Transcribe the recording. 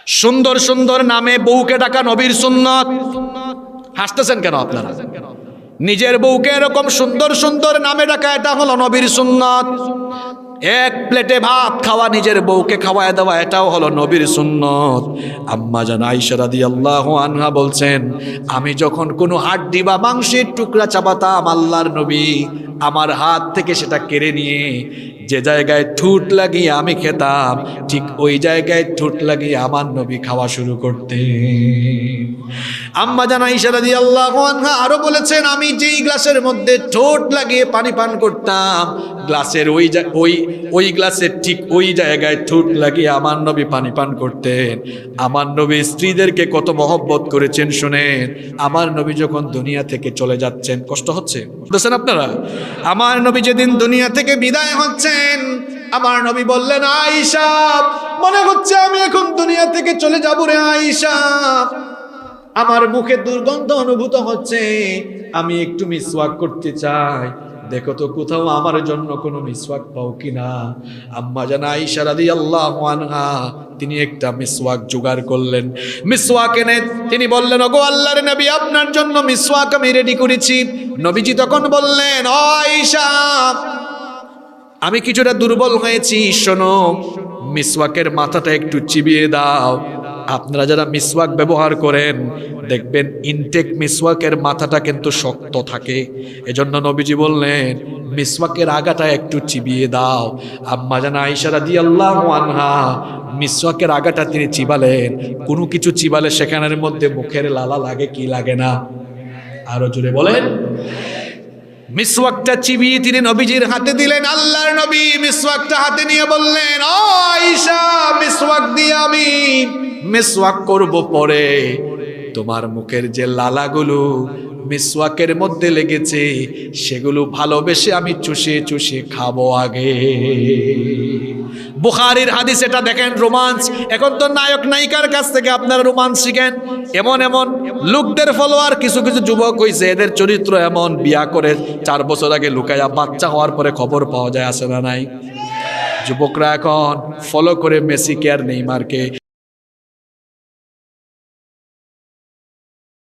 সুন্দর সুন্দর নামে বউকে ডাকা নবীর সুন্নত। হাসতেছেন কেন আপনারা? নিজের বউকে এরকম সুন্দর সুন্দর নামে ডাকা, এটা হলো নবীর সুন্নত। এক প্লেটে ভাত খাওয়া, নিজের বউকে খাওয়ায় দেওয়া, এটাও হলো নবীর সুন্নত। আম্মা জান আয়েশা রাদিয়াল্লাহু আনহা বলছেন, আমি যখন কোনো হাড্ডি বা মাংসের টুকরা চাবাতাম, আল্লাহর নবী আমার হাত থেকে সেটা কেড়ে নিয়ে যে জায়গায় ঠুট লাগিয়ে আমি খেতাম, ঠিক ওই জায়গায় ঠুট লাগিয়ে আমার নবী খাওয়া শুরু করতেন। আম্মা জান আয়েশা রাদিয়াল্লাহু আনহা আরো বলেছেন, আমি যেই গ্লাসের মধ্যে ঠোঁট লাগিয়ে পানি পান করতাম, গ্লাসের ওই গ্লাসের ঠিক ওই জায়গায় ঠোঁট লাগিয়ে আমার নবী পানি পান করতেন। আমার নবী স্ত্রীদেরকে কত মহব্বত করেছেন শুনেন। আমার নবী যখন দুনিয়া থেকে চলে যাচ্ছেন, কষ্ট হচ্ছে বুঝছেন আপনারা? আমার নবী যেদিন দুনিয়া থেকে বিদায় হচ্ছেন, আমার নবী বললেন, আয়েশা মনে হচ্ছে আমি এখন দুনিয়া থেকে চলে যাব রে আয়েশা, আমার মুখে দুর্গন্ধ অনুভূত হচ্ছে, আমি একটু মিসওয়াক করতে চাই, দেখো তো কোথাও আমার জন্য কোনো মিসওয়াক পাও কিনা। আম্মা জান আয়েশা রাদিয়াল্লাহু আনহা তিনি একটা মিসওয়াক জোগাড় করলেন। মিসওয়াক এনে তিনি বললেন, ওগো আল্লাহর নবী, আপনার জন্য মিসওয়াক আমি রেডি করেছি। নবীজি তখন বললেন, ও আয়েশা, আমি কিছুটা দুর্বল হয়েছি, শোনো, মিসওয়াকের মাথাটা একটু চিবিয়ে দাও। আপনারা যারা মিসওয়াক ব্যবহার করেন দেখবেন ইনটেক মিসওয়াকের মাথাটা কিন্তু শক্ত থাকে, এজন্য নবীজি বললেন মিসওয়াকের আগাটা একটু চিবিয়ে দাও। আম্মা জান আয়েশা রাদিয়াল্লাহু আনহা মিসওয়াকের আগাটা তিনি চিবালেন। কোনো কিছু চিবালে সেখানের মধ্যে মুখের লালা লাগে কি লাগে না? আরো জোরে বলেন। মিসওয়াকটা চিবিয়ে তিনি নবীজির হাতে দিলেন। আল্লাহর নবী মিসওয়াকটা হাতে নিয়ে বললেন, ও আয়েশা, মিসওয়াক দিয়ে আমি মিসওয়াক করব পরে, তোমার মুখের যে লালাগুলো মিসওয়াকের মধ্যে লেগেছে সেগুলো ভালোবেসে আমি চুষে চুষে খাবো আগে। বুখারীর হাদিস এটা দেখেন, রোমান্স। এখন তো নায়ক নায়িকার কাছ থেকে আপনারা রোমান্স শিখেন। এমন এমন লোকদের ফলোয়ার কিছু কিছু যুবক হয়েছে, এদের চরিত্র এমন, বিয়া করে 4 বছর আগে লুকায়া বাচ্চা হওয়ার পরে খবর পাওয়া যায়, আছে না নাই? যুবকরা এখন ফলো করে মেসিকে আর নেইমারকে।